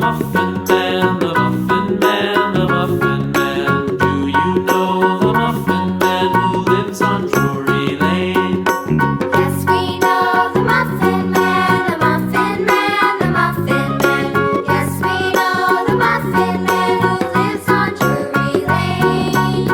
Muffin Man, the Muffin Man, the Muffin Man. Do you know the Muffin Man who lives on Drury Lane? Yes, we know the Muffin Man, the Muffin Man, the Muffin Man. Yes, we know the Muffin Man who lives on Drury Lane.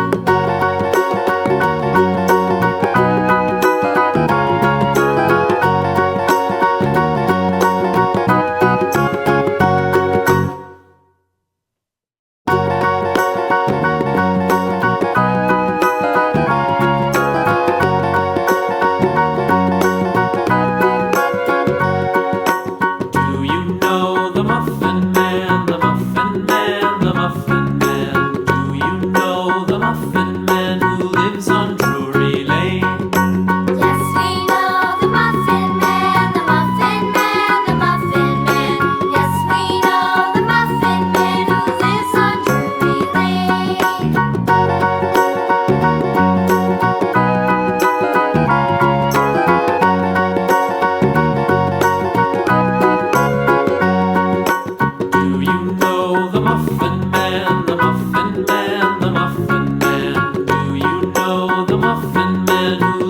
Do you know the Muffin Man, the Muffin Man, the Muffin Man? Do you know the Muffin Man who lives on Drury Lane? Yes, we know the Muffin Man, the Muffin Man, the Muffin Man. Yes, we know the Muffin Man who lives on Drury Lane. Do you know the Muffin Man, the Muffin Man, the Muffin Man? Do you know the Muffin Man who